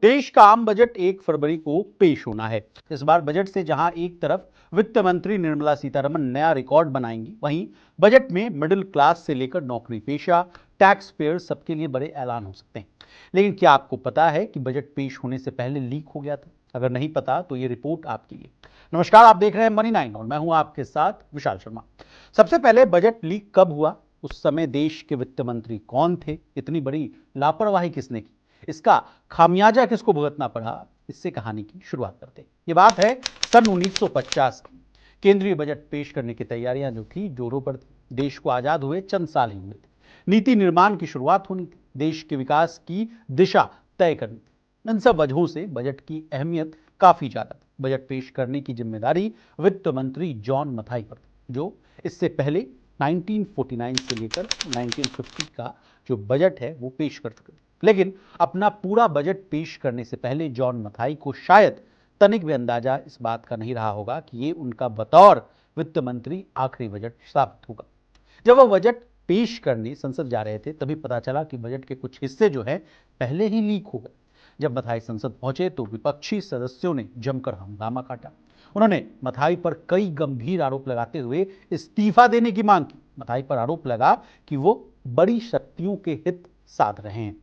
देश का आम बजट 1 फरवरी को पेश होना है। इस बार बजट से जहां एक तरफ वित्त मंत्री निर्मला सीतारमण नया रिकॉर्ड बनाएंगी, वहीं बजट में मिडिल क्लास से लेकर नौकरी पेशा, टैक्स पेयर सबके लिए बड़े ऐलान हो सकते हैं। लेकिन क्या आपको पता है कि बजट पेश होने से पहले लीक हो गया था? अगर नहीं पता तो ये रिपोर्ट आपके लिए। नमस्कार, आप देख रहे हैं मनी 9 और मैं हूं आपके साथ विशाल शर्मा। सबसे पहले बजट लीक कब हुआ? उस समय देश के वित्त मंत्री कौन थे? इतनी बड़ी लापरवाही किसने की? इसका खामियाजा किसको भुगतना पड़ा? इससे कहानी की शुरुआत करते हैं। ये बात है सन 1950 की। केंद्रीय बजट पेश करने की तैयारियां जो थी जोरों पर थी। देश को आजाद हुए चंद साल ही हुए थे। नीति निर्माण की शुरुआत होनी थी। देश के विकास की दिशा तय करनी थी। इन सब वजहों से बजट की अहमियत काफी ज्यादा थी। बजट पेश करने की जिम्मेदारी वित्त मंत्री जॉन मथाई पर थी, जो इससे पहले 1949 से लेकर 1950 का जो बजट है वो पेश कर चुके थे। लेकिन अपना पूरा बजट पेश करने से पहले जॉन मथाई को शायद तनिक भी अंदाजा इस बात का नहीं रहा होगा कि ये उनका बतौर वित्त मंत्री आखिरी बजट साबित होगा। जब वह बजट पेश करने संसद जा रहे थे, तभी पता चला कि बजट के कुछ हिस्से जो है पहले ही लीक हो गए। जब मथाई संसद पहुंचे तो विपक्षी सदस्यों ने जमकर हंगामा काटा। उन्होंने मथाई पर कई गंभीर आरोप लगाते हुए इस्तीफा देने की मांग की। मथाई पर आरोप लगा कि वो बड़ी शक्तियों के हित साध रहे हैं।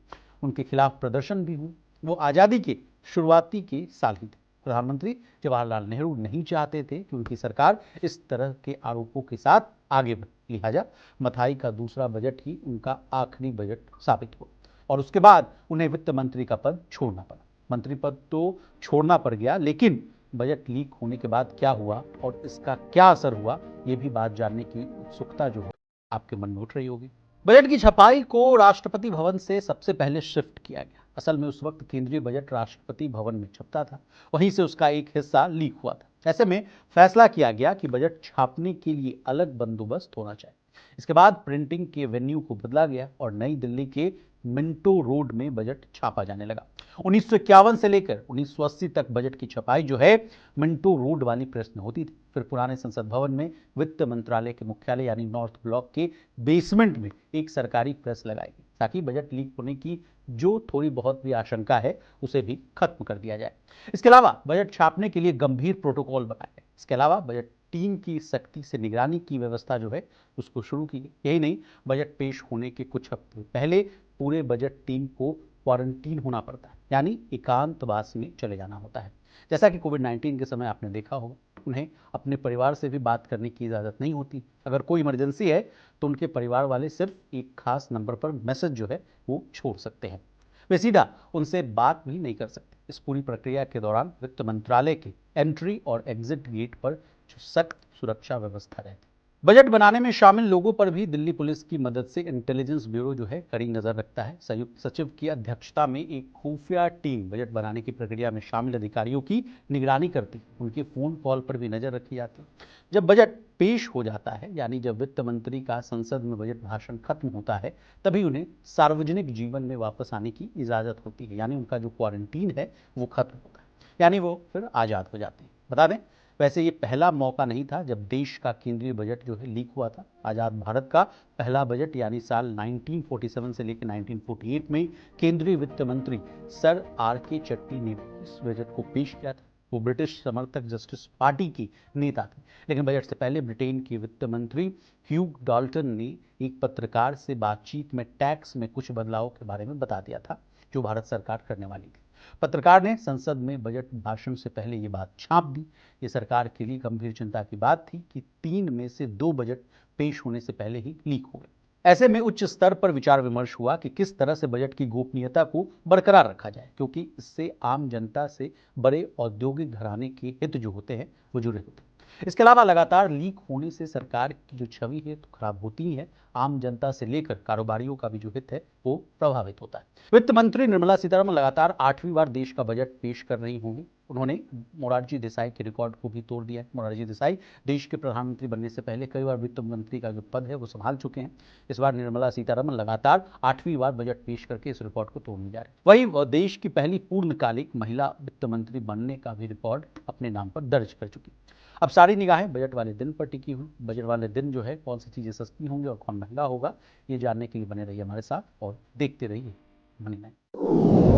उनके खिलाफ प्रदर्शन भी हुए। वो आजादी के शुरुआती के साल ही थे। प्रधानमंत्री जवाहरलाल नेहरू नहीं चाहते थे कि उनकी सरकार इस तरह के आरोपों के साथ आगे बढ़े। लिहाजा मथाई का दूसरा बजट ही उनका आखिरी बजट साबित हुआ और उसके बाद उन्हें वित्त मंत्री का पद छोड़ना पड़ा। मंत्री पद तो छोड़ना पड़ गया, लेकिन बजट लीक होने के बाद क्या हुआ और इसका क्या असर हुआ, ये भी बात जानने की उत्सुकता जो है आपके मन में उठ रही होगी। बजट की छपाई को राष्ट्रपति भवन से सबसे पहले शिफ्ट किया गया। असल में उस वक्त केंद्रीय बजट राष्ट्रपति भवन में छपता था, वहीं से उसका एक हिस्सा लीक हुआ था। ऐसे में फैसला किया गया कि बजट छापने के लिए अलग बंदोबस्त होना चाहिए। इसके बाद प्रिंटिंग के वेन्यू को बदला गया और नई दिल्ली के मिंटो रोड में बजट छापा जाने लगा। 1951 से लेकर 1980 तक बजट की छपाई जो है मिंटो रोड वाली प्रेस में होती थी। फिर पुराने संसद भवन में वित्त मंत्रालय के मुख्यालय यानी नॉर्थ ब्लॉक के बेसमेंट में एक सरकारी प्रेस लगाई गई, ताकि बजट लीक होने की जो थोड़ी बहुत भी आशंका है उसे भी खत्म कर दिया जाए। इसके अलावा बजट छापने के लिए गंभीर प्रोटोकॉल बनाए गए। इसके अलावा बजट टीम की सख्ती से निगरानी की व्यवस्था जो है उसको शुरू की गई। यही नहीं, बजट पेश होने के कुछ हफ्ते पहले पूरे बजट टीम को क्वारंटीन होना पड़ता है, यानी एकांतवास में चले जाना होता है। जैसा कि कोविड-19 के समय आपने देखा होगा, उन्हें अपने परिवार से भी बात करने की इजाज़त नहीं होती। अगर कोई इमरजेंसी है तो उनके परिवार वाले सिर्फ एक खास नंबर पर मैसेज जो है वो छोड़ सकते हैं। वे सीधा उनसे बात भी नहीं कर सकते। इस पूरी प्रक्रिया के दौरान वित्त मंत्रालय के एंट्री और एग्जिट गेट पर जो सख्त सुरक्षा व्यवस्था रहती है। बजट बनाने में शामिल लोगों पर भी दिल्ली पुलिस की मदद से इंटेलिजेंस ब्यूरो जो है कड़ी नजर रखता है। संयुक्त सचिव की अध्यक्षता में एक खुफिया टीम बजट बनाने की प्रक्रिया में शामिल अधिकारियों की निगरानी करती है। उनके फोन कॉल पर भी नजर रखी जाती है। जब बजट पेश हो जाता है, यानी जब वित्त मंत्री का संसद में बजट भाषण खत्म होता है, तभी उन्हें सार्वजनिक जीवन में वापस आने की इजाजत होती है। यानी उनका जो क्वारंटीन है वो खत्म होता है, यानी वो फिर आजाद हो जाते हैं। बता दें, वैसे ये पहला मौका नहीं था जब देश का केंद्रीय बजट जो है लीक हुआ था। आजाद भारत का पहला बजट यानी साल 1947 से लेकर 1948 में केंद्रीय वित्त मंत्री सर R.K. चट्टी ने इस बजट को पेश किया था। वो ब्रिटिश समर्थक जस्टिस पार्टी की नेता थे। लेकिन बजट से पहले ब्रिटेन के वित्त मंत्री ह्यूग डाल्टन ने एक पत्रकार से बातचीत में टैक्स में कुछ बदलाव के बारे में बता दिया था जो भारत सरकार करने वाली थी। पत्रकार ने संसद में बजट भाषण से पहले ये बात छाप दी। ये सरकार के लिए गंभीर चिंता की बात थी कि 3 में से 2 बजट पेश होने से पहले ही लीक हो गए। ऐसे में उच्च स्तर पर विचार विमर्श हुआ कि किस तरह से बजट की गोपनीयता को बरकरार रखा जाए, क्योंकि इससे आम जनता से बड़े औद्योगिक घराने के हित जो होते हैं वो जुड़े होते हैं। इसके अलावा लगातार लीक होने से सरकार की जो छवि है तो खराब होती ही है। आम जनता से लेकर कारोबारियों का भी जो हित है वो प्रभावित होता है। वित्त मंत्री निर्मला सीतारमण लगातार 8वीं बार देश का बजट पेश कर रही होंगी। उन्होंने मोरारजी देसाई के रिकॉर्ड को भी तोड़ दिया है। मोरारजी देसाई देश के प्रधानमंत्री बनने से पहले कई बार वित्त मंत्री का जो पद है वो संभाल चुके हैं। इस बार निर्मला सीतारमण लगातार 8वीं बार बजट पेश करके इस रिकॉर्ड को तोड़ने जा रहे हैं। वहीं वह देश की पहली पूर्णकालिक महिला वित्त मंत्री बनने का भी रिकॉर्ड अपने नाम पर दर्ज कर चुकी। अब सारी निगाहें बजट वाले दिन पर टिकी हुई। बजट वाले दिन जो है कौन सी चीजें सस्ती होंगी और कौन महंगा होगा, ये जानने के लिए बने रहिए हमारे साथ और देखते रहिए मनी 9।